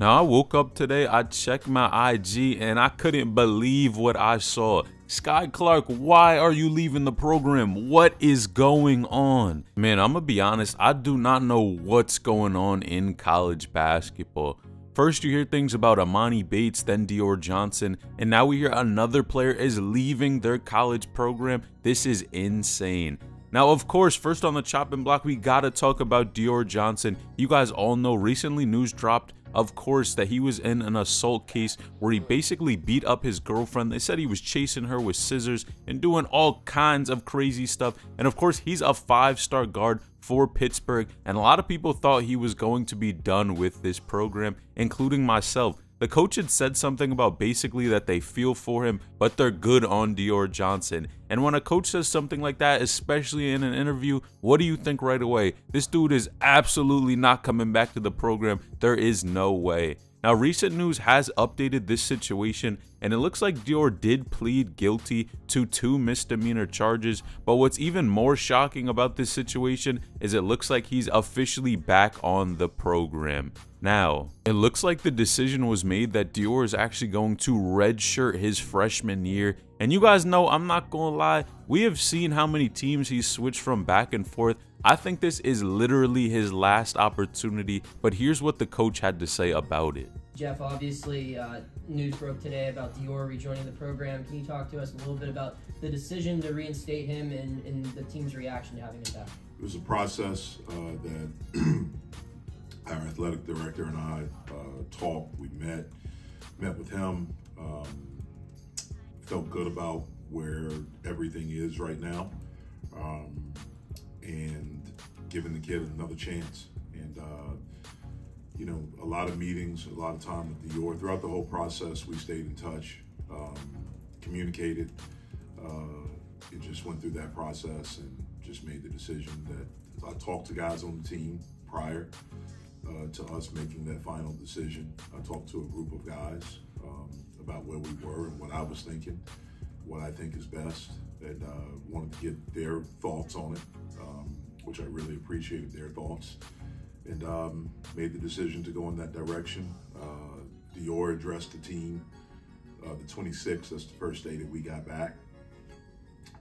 Now, I woke up today, I checked my IG, and I couldn't believe what I saw. Skyy Clark, why are you leaving the program? What is going on? Man, I'm gonna be honest, I do not know what's going on in college basketball. First, you hear things about Amani Bates, then Dior Johnson, and now we hear another player is leaving their college program. This is insane. Now, of course, first on the chopping block, we gotta talk about Dior Johnson. You guys all know recently news dropped, of course, that he was in an assault case where he basically beat up his girlfriend. They said he was chasing her with scissors and doing all kinds of crazy stuff. And of course, he's a 5-star guard for Pittsburgh, and a lot of people thought he was going to be done with this program, including myself. The coach had said something about basically that they feel for him, but they're good on Dior Johnson. And when a coach says something like that, especially in an interview, what do you think right away? This dude is absolutely not coming back to the program. There is no way. Now, recent news has updated this situation, and it looks like Dior did plead guilty to 2 misdemeanor charges. But what's even more shocking about this situation is it looks like he's officially back on the program. Now, it looks like the decision was made that Dior is actually going to redshirt his freshman year. And you guys know, I'm not gonna lie, we have seen how many teams he's switched from back and forth. I think this is literally his last opportunity, but here's what the coach had to say about it. Jeff, obviously, news broke today about Dior rejoining the program. Can you talk to us a little bit about the decision to reinstate him and the team's reaction to having him back? It was a process that our athletic director and I talked. We met with him, felt good about where everything is right now, and giving the kid another chance. And you know, a lot of meetings, a lot of time with Dior. Throughout the whole process, we stayed in touch, communicated. It just went through that process and just made the decision that I talked to guys on the team prior to us making that final decision. I talked to a group of guys about where we were and what I was thinking, what I think is best, and wanted to get their thoughts on it, which I really appreciated their thoughts, and made the decision to go in that direction. Dior addressed the team the 26th, that's the first day that we got back.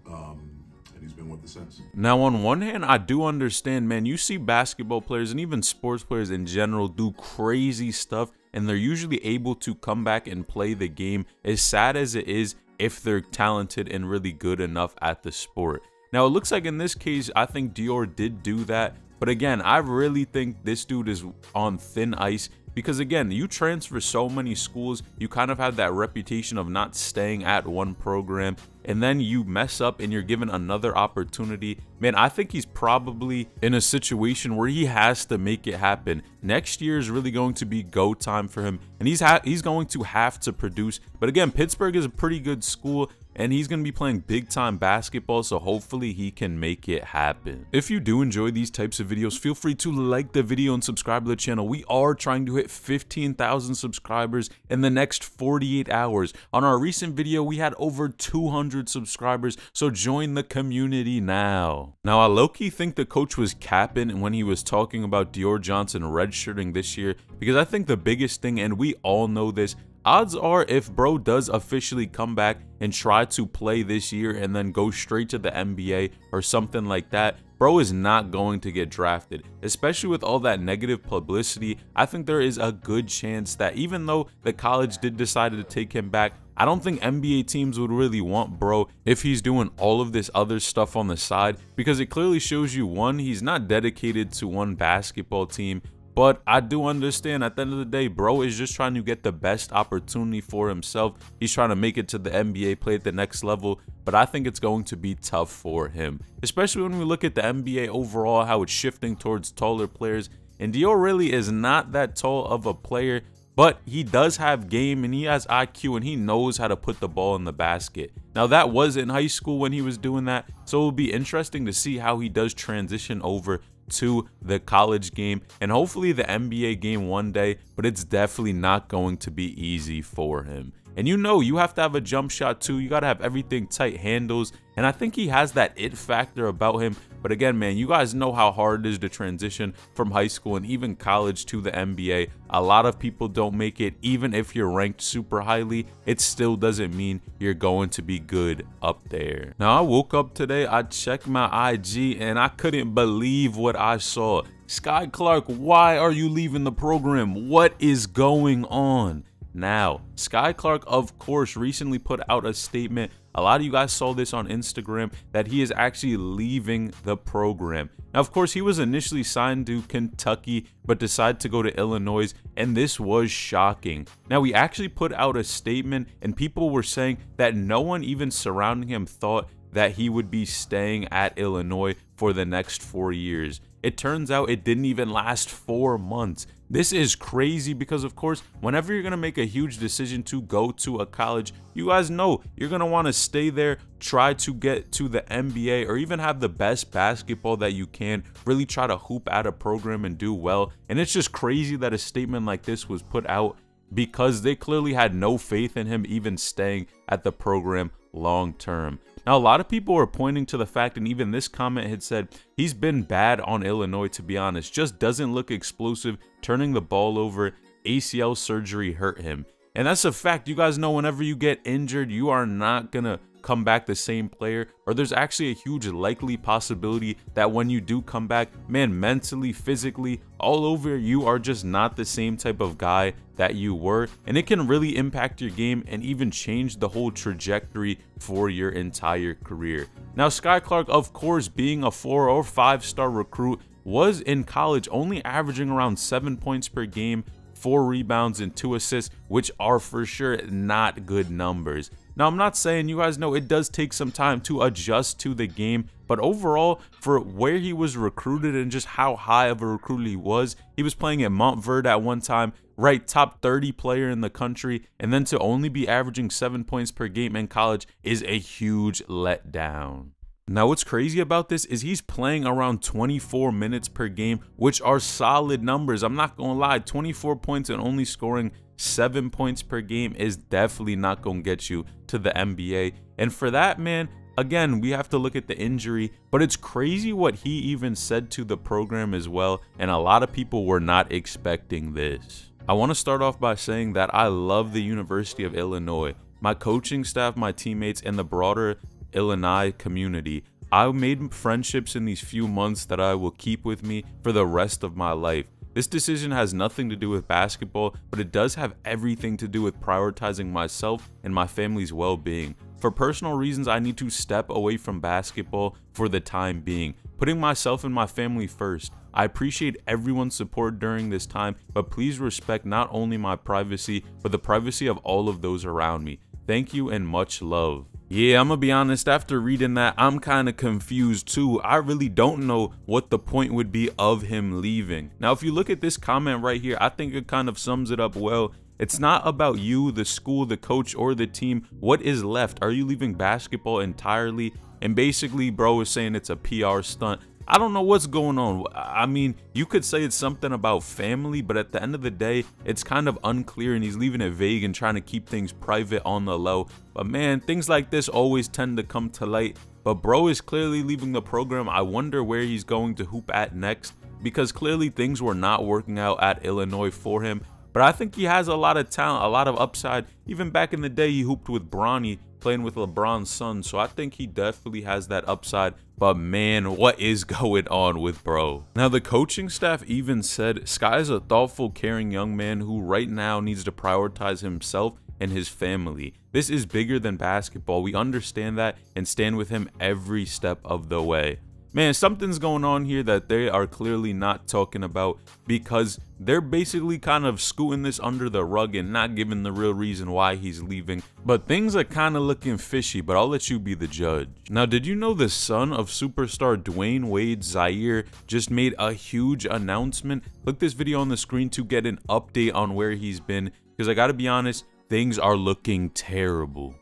And he's been with us since. Now, on one hand, I do understand, man, you see basketball players and even sports players in general do crazy stuff, and they're usually able to come back and play the game, as sad as it is, if they're talented and really good enough at the sport. Now, it looks like in this case, I think Dior did do that. But again, I really think this dude is on thin ice because, again, you transfer so many schools, you kind of have that reputation of not staying at one program, and then you mess up and you're given another opportunity. Man, I think he's probably in a situation where he has to make it happen. Next year is really going to be go time for him, and he's going to have to produce. But again, Pittsburgh is a pretty good school, and he's going to be playing big time basketball, so hopefully he can make it happen. If you do enjoy these types of videos, feel free to like the video and subscribe to the channel. We are trying to hit 15,000 subscribers in the next 48 hours. On our recent video, we had over 200 subscribers, so join the community now. Now, I low-key think the coach was capping when he was talking about Dior Johnson redshirting this year, because I think the biggest thing, and we all know this, odds are if bro does officially come back and try to play this year and then go straight to the NBA or something like that, bro is not going to get drafted. Especially with all that negative publicity, I think there is a good chance that even though the college did decide to take him back, I don't think NBA teams would really want bro if he's doing all of this other stuff on the side, because it clearly shows you, one, he's not dedicated to one basketball team. But I do understand at the end of the day, bro is just trying to get the best opportunity for himself. He's trying to make it to the NBA, play at the next level. But I think it's going to be tough for him, especially when we look at the NBA overall, how it's shifting towards taller players. And Dior really is not that tall of a player, but he does have game and he has IQ and he knows how to put the ball in the basket. Now, that was in high school when he was doing that, so it will be interesting to see how he does transition over to the college game and hopefully the NBA game one day, but it's definitely not going to be easy for him. And you have to have a jump shot too. You got to have everything tight handles. And I think he has that it factor about him. But again, man, you guys know how hard it is to transition from high school and even college to the NBA. A lot of people don't make it. Even if you're ranked super highly, it still doesn't mean you're going to be good up there. Now, I woke up today, I checked my IG, and I couldn't believe what I saw. Skyy Clark, why are you leaving the program? What is going on? Now, Skyy Clark, of course, recently put out a statement. A lot of you guys saw this on Instagram that he is actually leaving the program. Now, of course, he was initially signed to Kentucky, but decided to go to Illinois, and this was shocking. Now, he actually put out a statement, and people were saying that no one even surrounding him thought that he would be staying at Illinois for the next 4 years. It turns out it didn't even last 4 months. This is crazy because, of course, whenever you're going to make a huge decision to go to a college, you guys know you're going to want to stay there, try to get to the NBA, or even have the best basketball that you can, really try to hoop at a program and do well. And it's just crazy that a statement like this was put out because they clearly had no faith in him even staying at the program long term. Now, a lot of people were pointing to the fact, and even this comment had said, he's been bad on Illinois, to be honest. Just doesn't look explosive, turning the ball over, ACL surgery hurt him. And that's a fact. You guys know whenever you get injured, you are not going to come back the same player, or there's actually a huge likely possibility that when you do come back, man, mentally, physically, all over, you are just not the same type of guy that you were, and it can really impact your game and even change the whole trajectory for your entire career. Now, Skyy Clark, of course, being a 4 or 5-star recruit, was in college only averaging around 7 points per game, 4 rebounds and 2 assists, which are for sure not good numbers. Now, I'm not saying, you guys know it does take some time to adjust to the game, but overall, for where he was recruited and just how high of a recruit he was playing at Montverde at one time, right, top 30 player in the country, and then to only be averaging 7 points per game in college is a huge letdown. Now, what's crazy about this is he's playing around 24 minutes per game, which are solid numbers. I'm not gonna lie, 24 points and only scoring 7 points per game is definitely not gonna get you to the NBA. And for that, man, again, we have to look at the injury, but it's crazy what he even said to the program as well, and a lot of people were not expecting this. I want to start off by saying that I love the University of Illinois. My coaching staff, my teammates, and the broader Illinois community. I made friendships in these few months that I will keep with me for the rest of my life. This decision has nothing to do with basketball, but it does have everything to do with prioritizing myself and my family's well-being. For personal reasons, I need to step away from basketball for the time being, putting myself and my family first. I appreciate everyone's support during this time, but please respect not only my privacy, but the privacy of all of those around me. Thank you and much love. Yeah, I'm gonna be honest, after reading that, I'm kind of confused too. I really don't know what the point would be of him leaving. Now, if you look at this comment right here, I think it kind of sums it up well. It's not about you, the school, the coach, or the team. What is left? Are you leaving basketball entirely? And basically, bro is saying it's a PR stunt. I don't know what's going on. I mean, you could say it's something about family, but at the end of the day, it's kind of unclear, and he's leaving it vague and trying to keep things private on the low. But man, things like this always tend to come to light. But bro is clearly leaving the program. I wonder where he's going to hoop at next, because clearly things were not working out at Illinois for him. But I think he has a lot of talent, a lot of upside. Even back in the day, he hooped with Bronny, playing with LeBron's son. So I think he definitely has that upside. But man, what is going on with bro? Now, the coaching staff even said Skyy is a thoughtful, caring young man who right now needs to prioritize himself and his family. This is bigger than basketball. We understand that and stand with him every step of the way. Man, something's going on here that they are clearly not talking about, because they're basically kind of scooting this under the rug and not giving the real reason why he's leaving. But things are kind of looking fishy, but I'll let you be the judge. Now, did you know the son of superstar Dwayne Wade, Zaire, just made a huge announcement? Click this video on the screen to get an update on where he's been, because I gotta be honest, things are looking terrible.